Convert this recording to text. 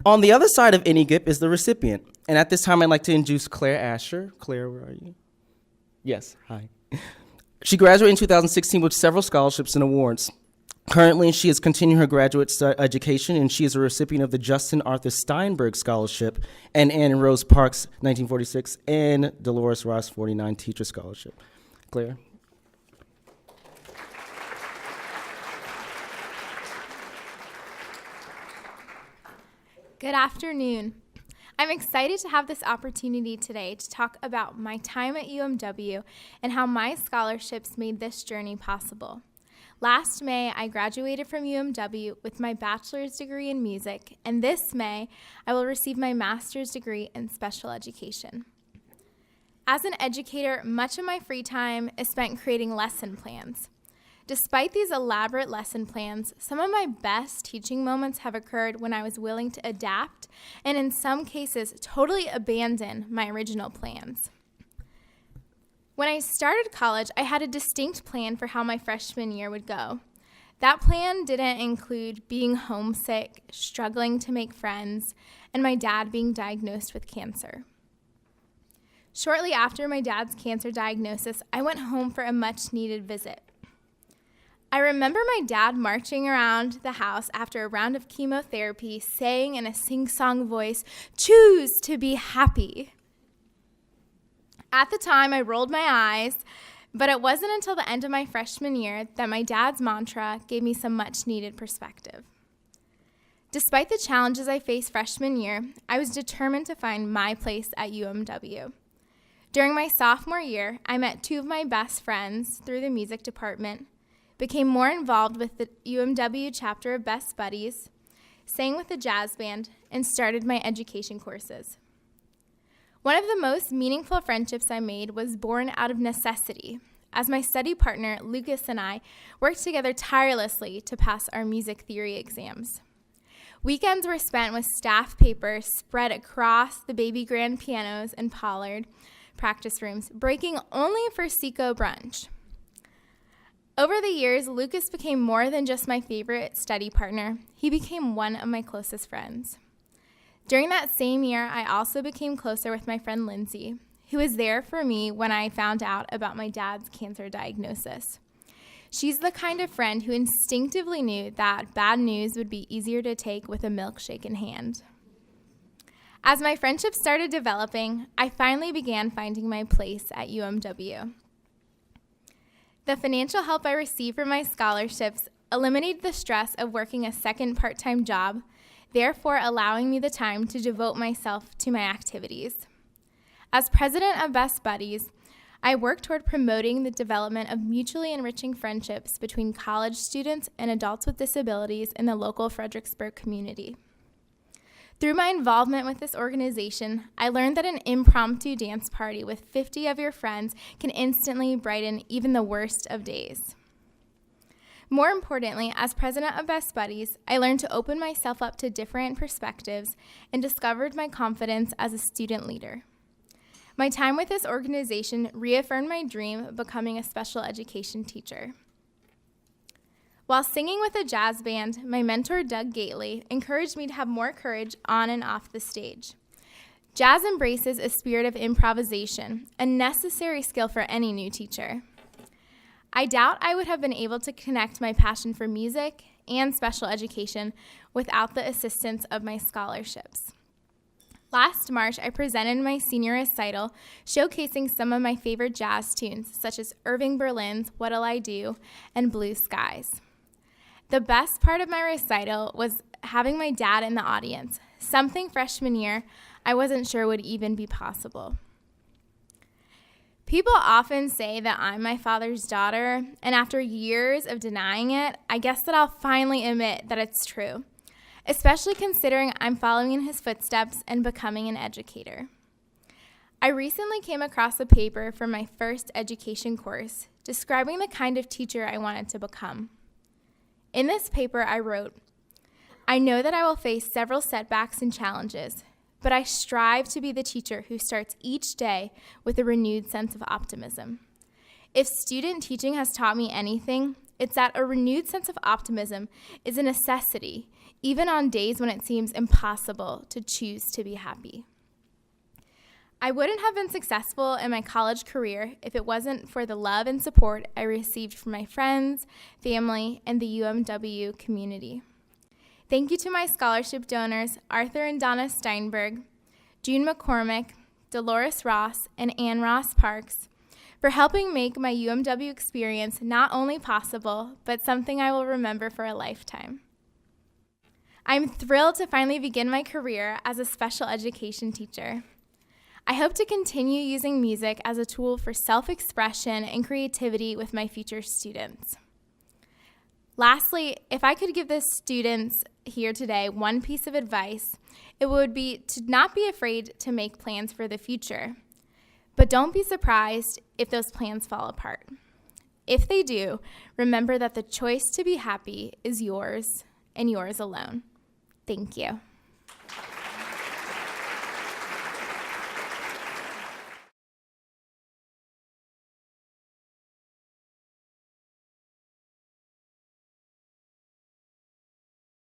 On the other side of any GIP is the recipient. And at this time, I'd like to introduce Claire Ashur. Claire, where are you? Yes, hi. She graduated in 2016 with several scholarships and awards. Currently, she is continuing her graduate education, and she is a recipient of the Justin Arthur Steinberg Scholarship and Anne Rose Parks 1946 and Dolores Ross 49 Teacher Scholarship. Claire. Good afternoon. I'm excited to have this opportunity today to talk about my time at UMW and how my scholarships made this journey possible. Last May, I graduated from UMW with my bachelor's degree in music, and this May, I will receive my master's degree in special education. As an educator, much of my free time is spent creating lesson plans. Despite these elaborate lesson plans, some of my best teaching moments have occurred when I was willing to adapt and in some cases totally abandon my original plans. When I started college, I had a distinct plan for how my freshman year would go. That plan didn't include being homesick, struggling to make friends, and my dad being diagnosed with cancer. Shortly after my dad's cancer diagnosis, I went home for a much-needed visit. I remember my dad marching around the house after a round of chemotherapy, saying in a sing-song voice, "Choose to be happy." At the time, I rolled my eyes, but it wasn't until the end of my freshman year that my dad's mantra gave me some much-needed perspective. Despite the challenges I faced freshman year, I was determined to find my place at UMW. During my sophomore year, I met two of my best friends through the music department, became more involved with the UMW chapter of Best Buddies, sang with the jazz band, and started my education courses. One of the most meaningful friendships I made was born out of necessity, as my study partner, Lucas, and I worked together tirelessly to pass our music theory exams. Weekends were spent with staff papers spread across the baby grand pianos and Pollard practice rooms, breaking only for Seco brunch. Over the years, Lucas became more than just my favorite study partner. He became one of my closest friends. During that same year, I also became closer with my friend Lindsay, who was there for me when I found out about my dad's cancer diagnosis. She's the kind of friend who instinctively knew that bad news would be easier to take with a milkshake in hand. As my friendship started developing, I finally began finding my place at UMW. The financial help I received from my scholarships eliminated the stress of working a second part-time job, therefore allowing me the time to devote myself to my activities. As president of Best Buddies, I work toward promoting the development of mutually enriching friendships between college students and adults with disabilities in the local Fredericksburg community. Through my involvement with this organization, I learned that an impromptu dance party with 50 of your friends can instantly brighten even the worst of days. More importantly, as president of Best Buddies, I learned to open myself up to different perspectives and discovered my confidence as a student leader. My time with this organization reaffirmed my dream of becoming a special education teacher. While singing with a jazz band, my mentor, Doug Gately, encouraged me to have more courage on and off the stage. Jazz embraces a spirit of improvisation, a necessary skill for any new teacher. I doubt I would have been able to connect my passion for music and special education without the assistance of my scholarships. Last March, I presented my senior recital showcasing some of my favorite jazz tunes, such as Irving Berlin's What'll I Do and Blue Skies. The best part of my recital was having my dad in the audience, something freshman year I wasn't sure would even be possible. People often say that I'm my father's daughter, and after years of denying it, I guess that I'll finally admit that it's true, especially considering I'm following in his footsteps and becoming an educator. I recently came across a paper from my first education course describing the kind of teacher I wanted to become. In this paper, I wrote, "I know that I will face several setbacks and challenges, but I strive to be the teacher who starts each day with a renewed sense of optimism. If student teaching has taught me anything, it's that a renewed sense of optimism is a necessity, even on days when it seems impossible to choose to be happy. I wouldn't have been successful in my college career if it wasn't for the love and support I received from my friends, family, and the UMW community. Thank you to my scholarship donors, Arthur and Donna Steinberg, June McCormick, Dolores Ross, and Ann Ross Parks, for helping make my UMW experience not only possible, but something I will remember for a lifetime. I'm thrilled to finally begin my career as a special education teacher. I hope to continue using music as a tool for self-expression and creativity with my future students. Lastly, if I could give the students here today one piece of advice, it would be to not be afraid to make plans for the future. But don't be surprised if those plans fall apart. If they do, remember that the choice to be happy is yours and yours alone. Thank you.